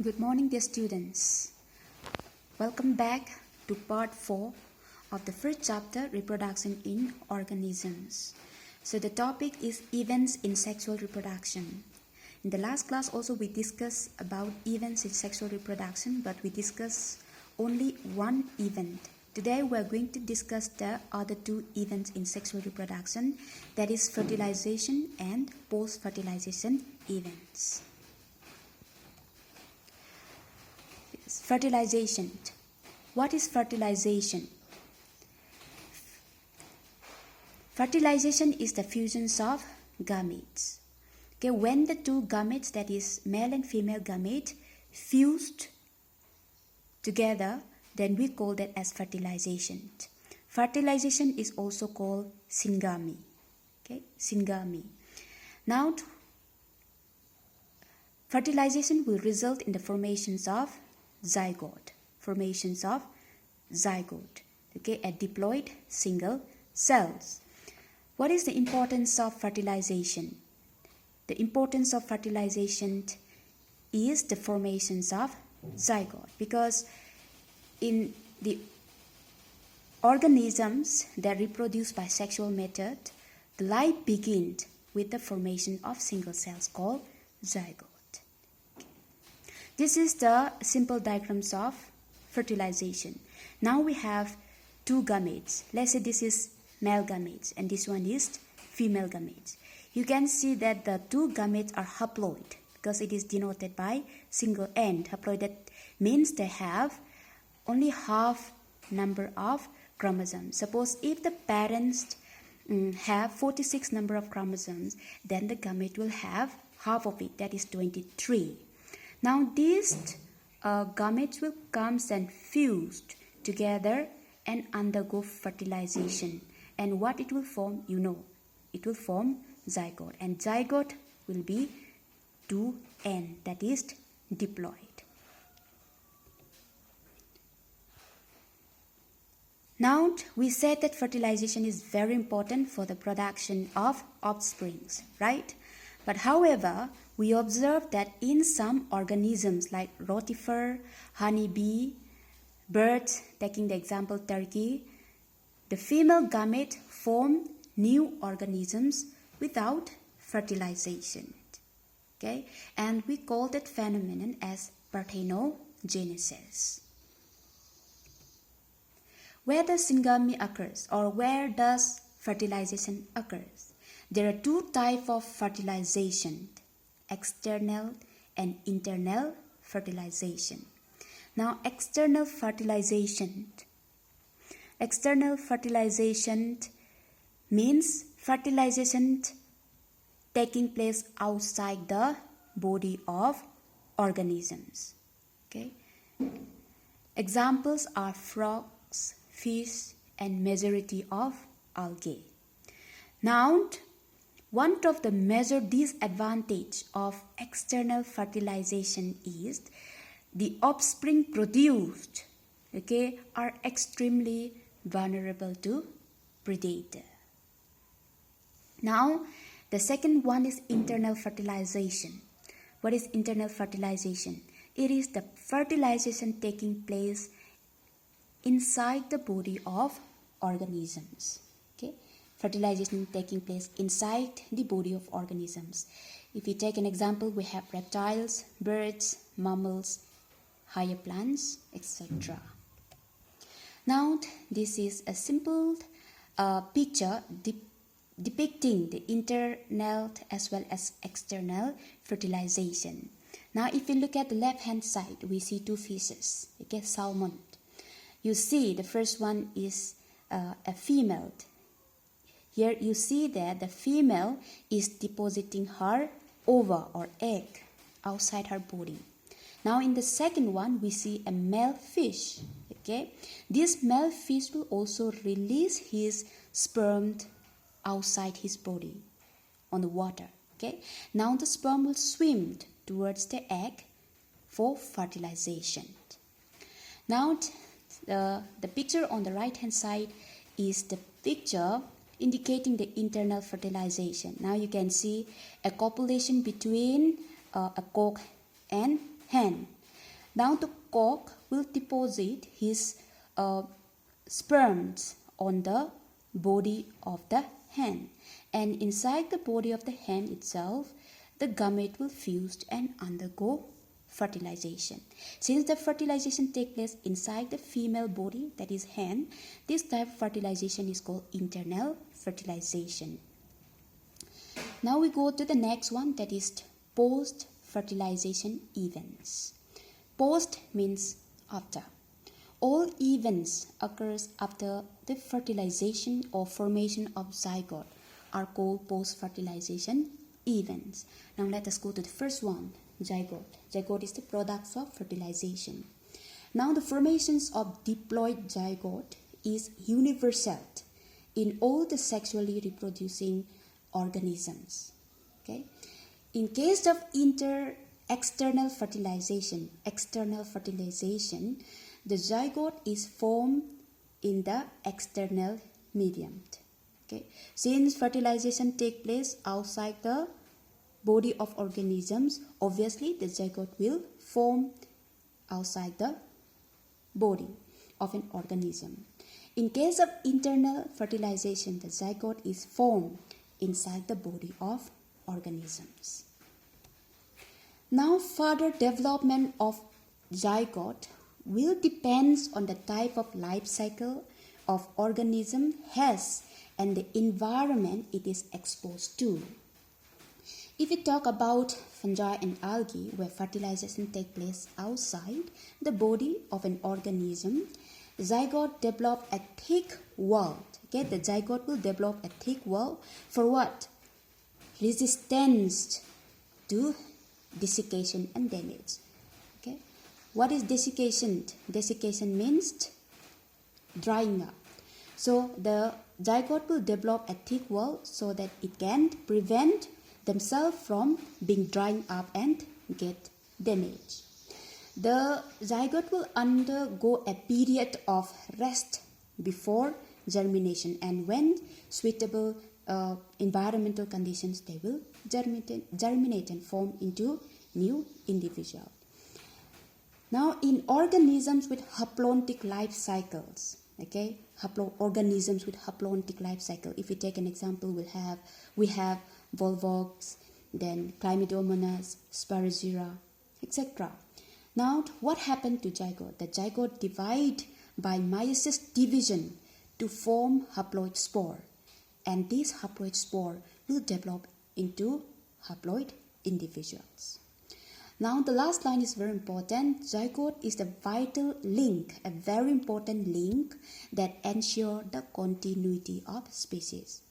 Good morning, dear students. Welcome back to part 4 of the first chapter, Reproduction in Organisms. So the topic is events in sexual reproduction. In the last class also we discussed about events in sexual reproduction, but we discussed only one event. Today we are going to discuss the other two events in sexual reproduction, that is fertilization and post-fertilization events. Fertilization. What is fertilization? Fertilization is the fusion of gametes. Okay, when the two gametes, that is male and female gamete, fused together, then we call that as fertilization. Fertilization is also called syngamy. Okay, syngamy. Now, fertilization will result in the formations of zygote, okay, at diploid single cells. What is the importance of fertilization? The importance of fertilization is the formations of zygote, because in the organisms that reproduce by sexual method, the life begins with the formation of single cells called zygote. This is the simple diagrams of fertilization. Now we have two gametes. Let's say this is male gametes and this one is female gametes. You can see that the two gametes are haploid because it is denoted by single end. Haploid, that means they have only half number of chromosomes. Suppose if the parents have 46 number of chromosomes, then the gamete will have half of it, that is 23. Now these gametes will come and fused together and undergo fertilization. And what it will form, you know, it will form zygote. And zygote will be 2N, that is diploid. Now we said that fertilization is very important for the production of offsprings, right? But however, we observe that in some organisms like rotifer, honeybee, birds, taking the example turkey, the female gamete form new organisms without fertilization. Okay? And we call that phenomenon as parthenogenesis. Where does syngamy occurs, or where does fertilization occurs? There are two types of fertilization: external and internal fertilization. Now, external fertilization means fertilization taking place outside the body of organisms. Okay? Examples are frogs, fish, and majority of algae. Now, one of the major disadvantages of external fertilization is the offspring produced, okay, are extremely vulnerable to predator. Now, the second one is internal fertilization. What is internal fertilization? It is the fertilization taking place inside the body of organisms. Okay? Fertilization taking place inside the body of organisms. If we take an example, we have reptiles, birds, mammals, higher plants, etc. Now, this is a simple picture depicting the internal as well as external fertilization. Now, if we look at the left-hand side, we see two fishes, okay, salmon. You see the first one is a female. Here you see that the female is depositing her ova or egg outside her body. Now in the second one we see a male fish. Okay, this male fish will also release his sperm outside his body on the water. Okay, now the sperm will swim towards the egg for fertilization. Now the picture on the right hand side is the picture indicating the internal fertilization. Now you can see a copulation between a cock and hen. Now the cock will deposit his sperms on the body of the hen, and inside the body of the hen itself, the gamete will fuse and undergo fertilization. Since the fertilization takes place inside the female body, that is hen, this type of fertilization is called internal fertilization. Now we go to the next one, that is post-fertilization events. Post means after. All events occurs after the fertilization or formation of zygote are called post-fertilization events. Now let us go to the first one, zygote. Zygote is the products of fertilization. Now the formations of diploid zygote is universal in all the sexually reproducing organisms. Okay. In case of external fertilization, the zygote is formed in the external medium. Okay. Since fertilization takes place outside the body of organisms, obviously the zygote will form outside the body of an organism. In case of internal fertilization, the zygote is formed inside the body of organisms. Now further development of zygote will depend on the type of life cycle of organism has and the environment it is exposed to. If we talk about fungi and algae, where fertilization takes place outside the body of an organism, zygote develop a thick wall. Okay, the zygote will develop a thick wall for what? Resistance to desiccation and damage. Okay, what is desiccation? Desiccation means drying up. So the zygote will develop a thick wall so that it can prevent themselves from being dried up and get damaged. The zygote will undergo a period of rest before germination, and when suitable environmental conditions, they will germinate and form into new individual. Now in organisms with haplontic life cycles, okay, organisms with haplontic life cycle, if we take an example, we have Volvox, then Chlamydomonas, Sporogyra, etc. Now what happened to zygote? The zygote divide by meiosis division to form haploid spore, and these haploid spore will develop into haploid individuals. Now the last line is very important. Zygote is the vital link, a very important link that ensure the continuity of species.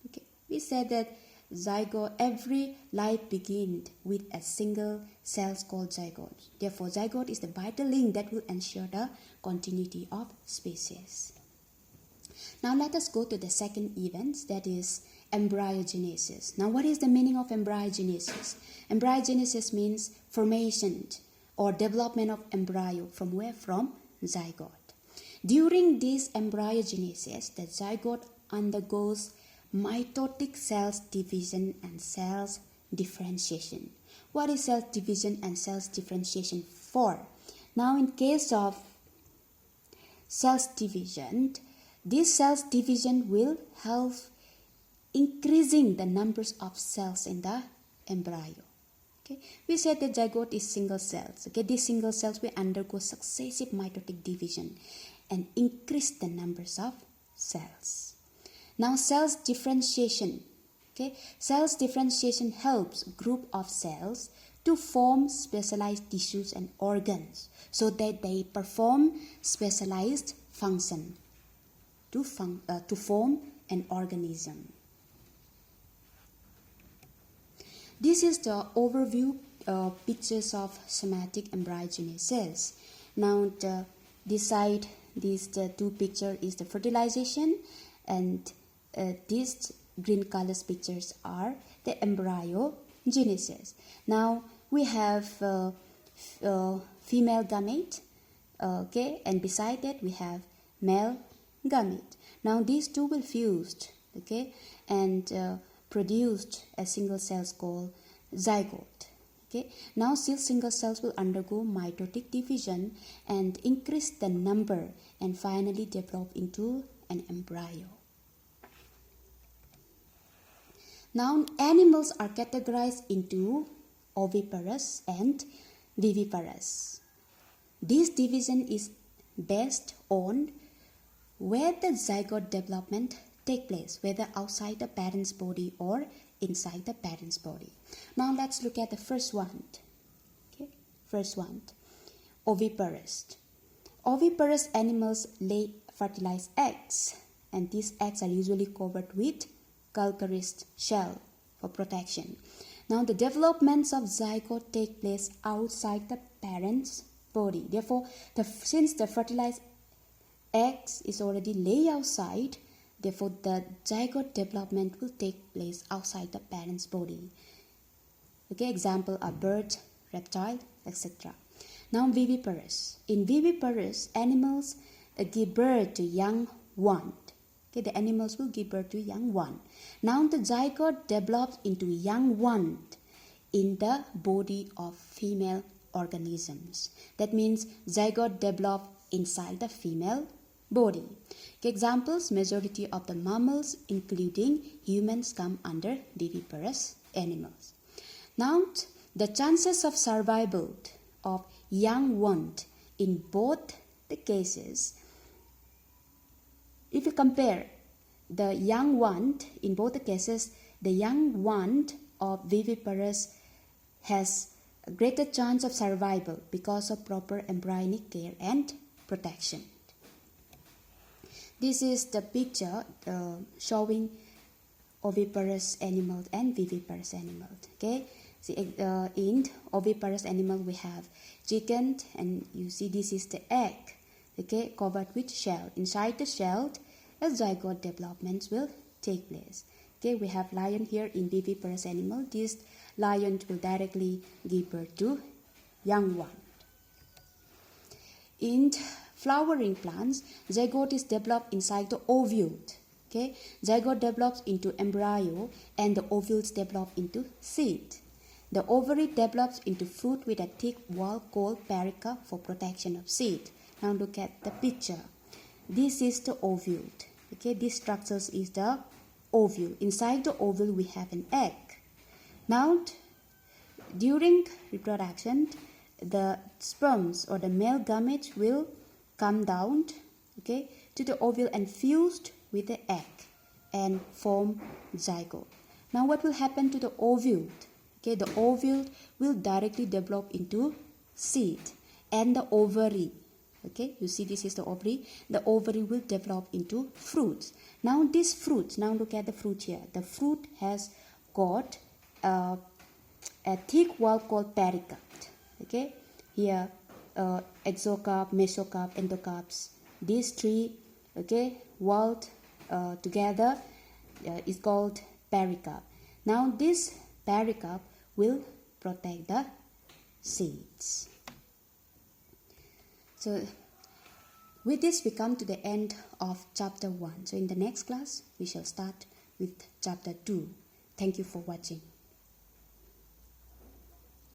Okay, we said that zygote, every life begins with a single cell called zygote. Therefore, zygote is the vital link that will ensure the continuity of species. Now let us go to the second event, that is embryogenesis. Now what is the meaning of embryogenesis? Embryogenesis means formation or development of embryo from where? From zygote. During this embryogenesis, the zygote undergoes mitotic cells division and cells differentiation. What is cells division and cells differentiation for? Now in case of cells division, this cells division will help increasing the numbers of cells in the embryo. Okay, we said that zygote is single cells. Okay, these single cells will undergo successive mitotic division and increase the numbers of cells. Now cells differentiation. Okay, cells differentiation helps group of cells to form specialized tissues and organs so that they perform specialized function to form an organism. This is the overview pictures of somatic embryogenesis. Now this side, the two picture is the fertilization, and these green colors pictures are the embryogenesis. Now we have female gamete, okay, and beside that we have male gamete. Now these two will fused, okay, and produced a single cell called zygote. Okay, now single cells will undergo mitotic division and increase the number and finally develop into an embryo. Now animals are categorized into oviparous and viviparous. This division is based on where the zygote development take place, whether outside the parent's body or inside the parent's body. Now let's look at the first one. Okay, first one, oviparous. Oviparous animals lay fertilized eggs, and these eggs are usually covered with calcareous shell for protection. Now the developments of zygote take place outside the parent's body. Therefore, since the fertilized eggs is already lay outside, therefore the zygote development will take place outside the parent's body. Okay, example are bird, reptile, etc. Now viviparous. In viviparous, animals give birth to young one. Okay, the animals will give birth to young one. Now the zygote develops into young one in the body of female organisms. That means zygote develop inside the female body. Okay, examples, majority of the mammals including humans come under viviparous animals. Now the chances of survival of young one in both the cases, if you compare the young one in both the cases, the young one of viviparous has a greater chance of survival because of proper embryonic care and protection. This is the picture showing oviparous animals and viviparous animals. Okay, see, in oviparous animal we have chicken, and you see this is the egg. Okay, covered with shell. Inside the shell, a zygote developments will take place. Okay, we have lion here in viviparous animal. This lion will directly give birth to young one. In flowering plants, zygote is developed inside the ovule. Okay, zygote develops into embryo and the ovules develop into seed. The ovary develops into fruit with a thick wall called pericarp for protection of seed. Now look at the picture. This is the ovule. Okay, this structure is the ovule. Inside the ovule we have an egg. Now during reproduction, the sperms or the male gametes will come down, okay, to the ovule and fused with the egg and form zygote. Now what will happen to the ovule? Okay, the ovule will directly develop into seed, and the ovary, okay, you see this is the ovary, the ovary will develop into fruits. Now these fruits, now look at the fruit here. The fruit has got a thick wall called pericarp. Okay, here exocarp, mesocarp, endocarps. These three, okay, walled together is called pericarp. Now this pericarp will protect the seeds. So with this we come to the end of chapter 1. So in the next class we shall start with chapter 2. Thank you for watching.